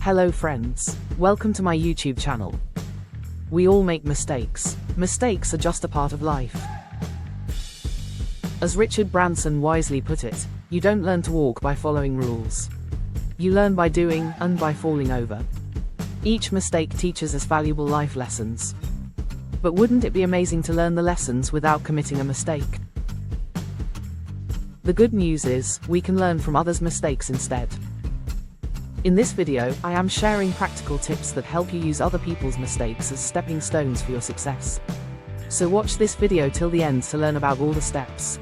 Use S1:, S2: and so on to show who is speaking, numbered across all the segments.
S1: Hello friends, welcome to my YouTube channel. We all make mistakes. Mistakes are just a part of life. As Richard Branson wisely put it, you don't learn to walk by following rules. You learn by doing and by falling over. Each mistake teaches us valuable life lessons. But wouldn't it be amazing to learn the lessons without committing a mistake? The good news is, we can learn from others' mistakes instead. In this video, I am sharing practical tips that help you use other people's mistakes as stepping stones for your success. So watch this video till the end to learn about all the steps.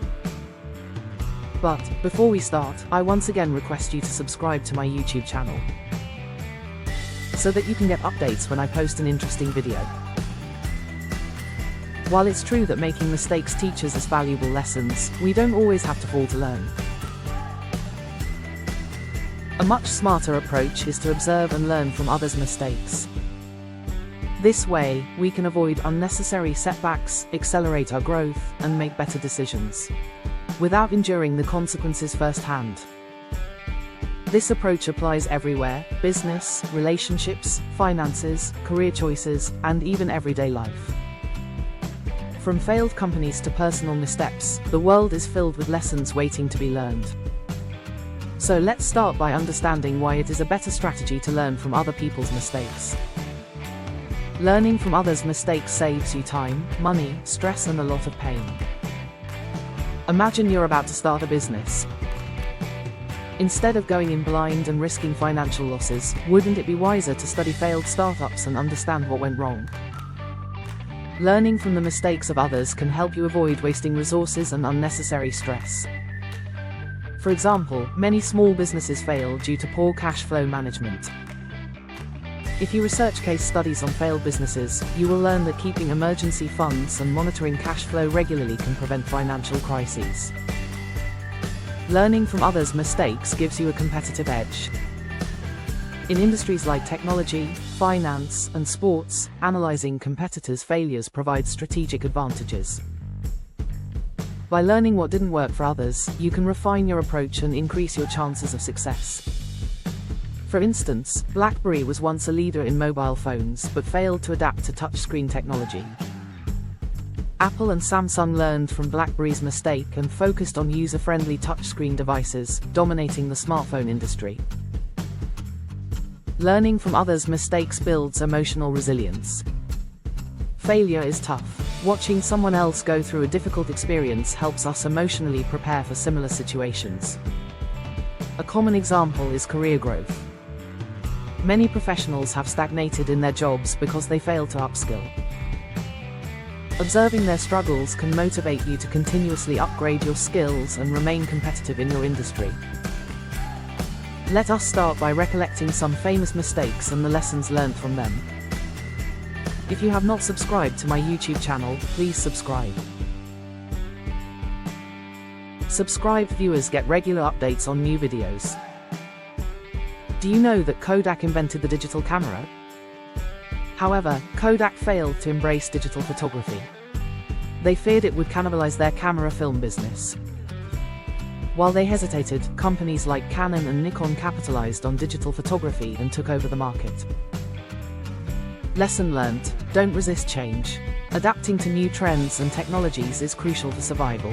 S1: But, before we start, I once again request you to subscribe to my YouTube channel, so that you can get updates when I post an interesting video. While it's true that making mistakes teaches us valuable lessons, we don't always have to fall to learn. A much smarter approach is to observe and learn from others' mistakes. This way, we can avoid unnecessary setbacks, accelerate our growth, and make better decisions, without enduring the consequences firsthand. This approach applies everywhere: business, relationships, finances, career choices, and even everyday life. From failed companies to personal missteps, the world is filled with lessons waiting to be learned. So let's start by understanding why it is a better strategy to learn from other people's mistakes. Learning from others' mistakes saves you time, money, stress, and a lot of pain. Imagine you're about to start a business. Instead of going in blind and risking financial losses, wouldn't it be wiser to study failed startups and understand what went wrong? Learning from the mistakes of others can help you avoid wasting resources and unnecessary stress. For example, many small businesses fail due to poor cash flow management. If you research case studies on failed businesses, you will learn that keeping emergency funds and monitoring cash flow regularly can prevent financial crises. Learning from others' mistakes gives you a competitive edge. In industries like technology, finance, and sports, analyzing competitors' failures provides strategic advantages. By learning what didn't work for others, you can refine your approach and increase your chances of success. For instance, BlackBerry was once a leader in mobile phones but failed to adapt to touchscreen technology. Apple and Samsung learned from BlackBerry's mistake and focused on user-friendly touchscreen devices, dominating the smartphone industry. Learning from others' mistakes builds emotional resilience. Failure is tough. Watching someone else go through a difficult experience helps us emotionally prepare for similar situations. A common example is career growth. Many professionals have stagnated in their jobs because they failed to upskill. Observing their struggles can motivate you to continuously upgrade your skills and remain competitive in your industry. Let us start by recollecting some famous mistakes and the lessons learned from them. If you have not subscribed to my YouTube channel, please subscribe. Subscribed viewers get regular updates on new videos. Do you know that Kodak invented the digital camera? However, Kodak failed to embrace digital photography. They feared it would cannibalize their camera film business. While they hesitated, companies like Canon and Nikon capitalized on digital photography and took over the market. Lesson learned: don't resist change. Adapting to new trends and technologies is crucial for survival.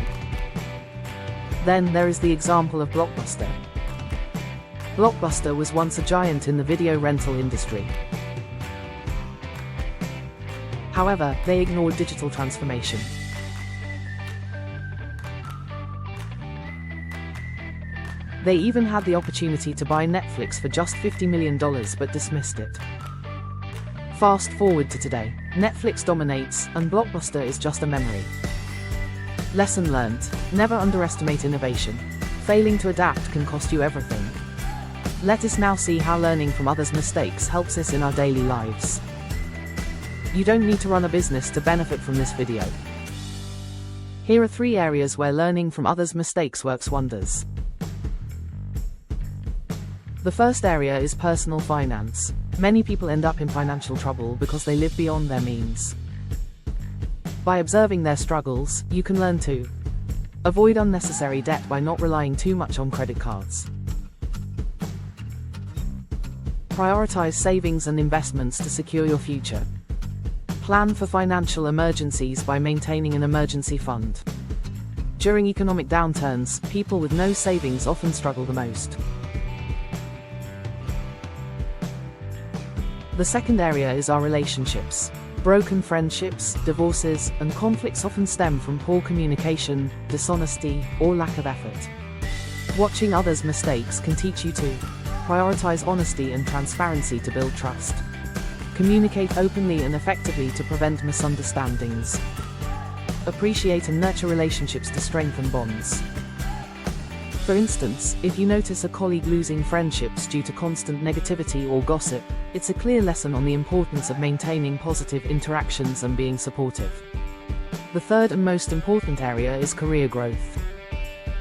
S1: Then there is the example of Blockbuster. Blockbuster was once a giant in the video rental industry. However, they ignored digital transformation. They even had the opportunity to buy Netflix for just $50 million but dismissed it. Fast forward to today, Netflix dominates, and Blockbuster is just a memory. Lesson learned: never underestimate innovation. Failing to adapt can cost you everything. Let us now see how learning from others' mistakes helps us in our daily lives. You don't need to run a business to benefit from this video. Here are 3 areas where learning from others' mistakes works wonders. The first area is personal finance. Many people end up in financial trouble because they live beyond their means. By observing their struggles, you can learn to avoid unnecessary debt by not relying too much on credit cards. Prioritize savings and investments to secure your future. Plan for financial emergencies by maintaining an emergency fund. During economic downturns, people with no savings often struggle the most. The second area is our relationships. Broken friendships, divorces, and conflicts often stem from poor communication, dishonesty, or lack of effort. Watching others' mistakes can teach you to prioritize honesty and transparency to build trust. Communicate openly and effectively to prevent misunderstandings. Appreciate and nurture relationships to strengthen bonds. For instance, if you notice a colleague losing friendships due to constant negativity or gossip, it's a clear lesson on the importance of maintaining positive interactions and being supportive. The third and most important area is career growth.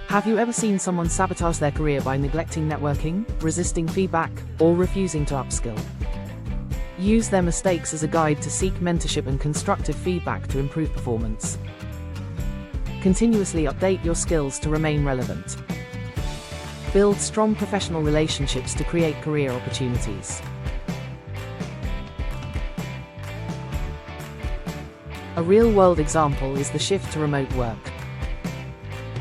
S1: Have you ever seen someone sabotage their career by neglecting networking, resisting feedback, or refusing to upskill? Use their mistakes as a guide to seek mentorship and constructive feedback to improve performance. Continuously update your skills to remain relevant. Build strong professional relationships to create career opportunities. A real-world example is the shift to remote work.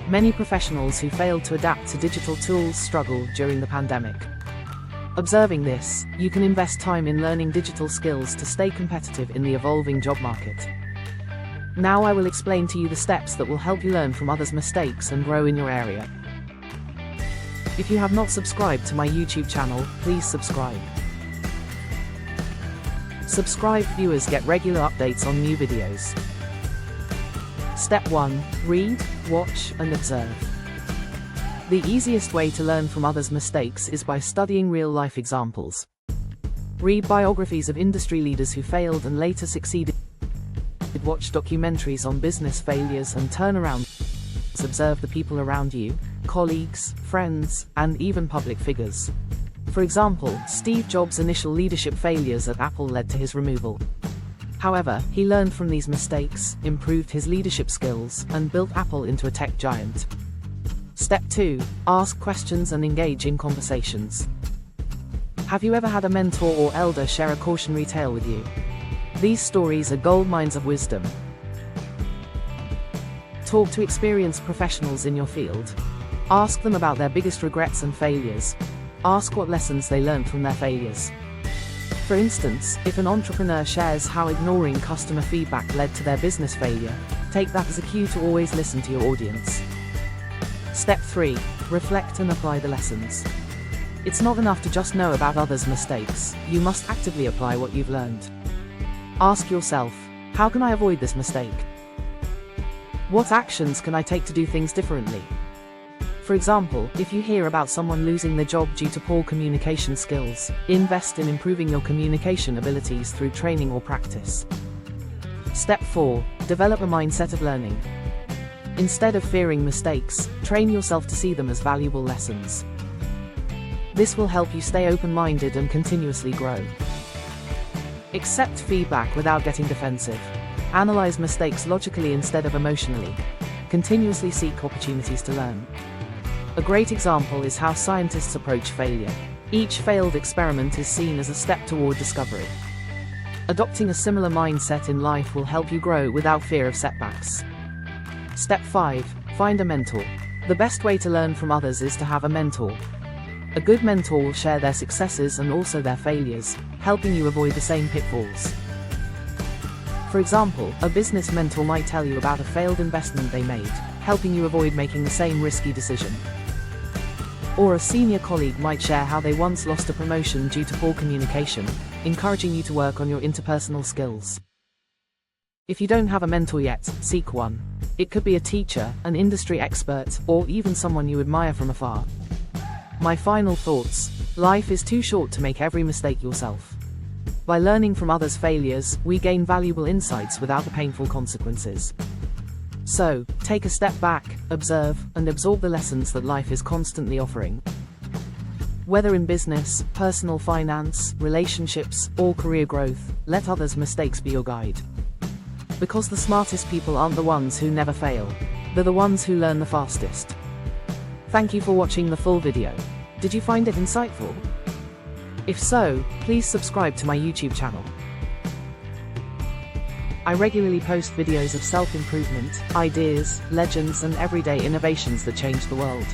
S1: Many professionals who failed to adapt to digital tools struggled during the pandemic. Observing this, you can invest time in learning digital skills to stay competitive in the evolving job market. Now I will explain to you the steps that will help you learn from others' mistakes and grow in your area. If you have not subscribed to my YouTube channel, please subscribe. Subscribed viewers get regular updates on new videos. Step 1. Read, watch, and observe. The easiest way to learn from others' mistakes is by studying real-life examples. Read biographies of industry leaders who failed and later succeeded. Watch documentaries on business failures and turnarounds. Observe the people around you, colleagues, friends, and even public figures. For example, Steve Jobs' initial leadership failures at Apple led to his removal. However, he learned from these mistakes, improved his leadership skills, and built Apple into a tech giant. Step 2. Ask questions and engage in conversations. Have you ever had a mentor or elder share a cautionary tale with you? These stories are gold mines of wisdom. Talk to experienced professionals in your field. Ask them about their biggest regrets and failures. Ask what lessons they learned from their failures. For instance, if an entrepreneur shares how ignoring customer feedback led to their business failure, take that as a cue to always listen to your audience. Step 3. Reflect and apply the lessons. It's not enough to just know about others' mistakes, you must actively apply what you've learned. Ask yourself, how can I avoid this mistake? What actions can I take to do things differently? For example, if you hear about someone losing their job due to poor communication skills, invest in improving your communication abilities through training or practice. Step 4. Develop a mindset of learning. Instead of fearing mistakes, train yourself to see them as valuable lessons. This will help you stay open-minded and continuously grow. Accept feedback without getting defensive. Analyze mistakes logically instead of emotionally. Continuously seek opportunities to learn. A great example is how scientists approach failure. Each failed experiment is seen as a step toward discovery. Adopting a similar mindset in life will help you grow without fear of setbacks. Step 5. Find a mentor. The best way to learn from others is to have a mentor. A good mentor will share their successes and also their failures, helping you avoid the same pitfalls. For example, a business mentor might tell you about a failed investment they made, helping you avoid making the same risky decision. Or a senior colleague might share how they once lost a promotion due to poor communication, encouraging you to work on your interpersonal skills. If you don't have a mentor yet, seek one. It could be a teacher, an industry expert, or even someone you admire from afar. My final thoughts: life is too short to make every mistake yourself. By learning from others' failures, we gain valuable insights without the painful consequences. So, take a step back, observe, and absorb the lessons that life is constantly offering. Whether in business, personal finance, relationships, or career growth, let others' mistakes be your guide. Because the smartest people aren't the ones who never fail, they're the ones who learn the fastest. Thank you for watching the full video. Did you find it insightful? If so, please subscribe to my YouTube channel. I regularly post videos of self-improvement, ideas, legends, and everyday innovations that change the world.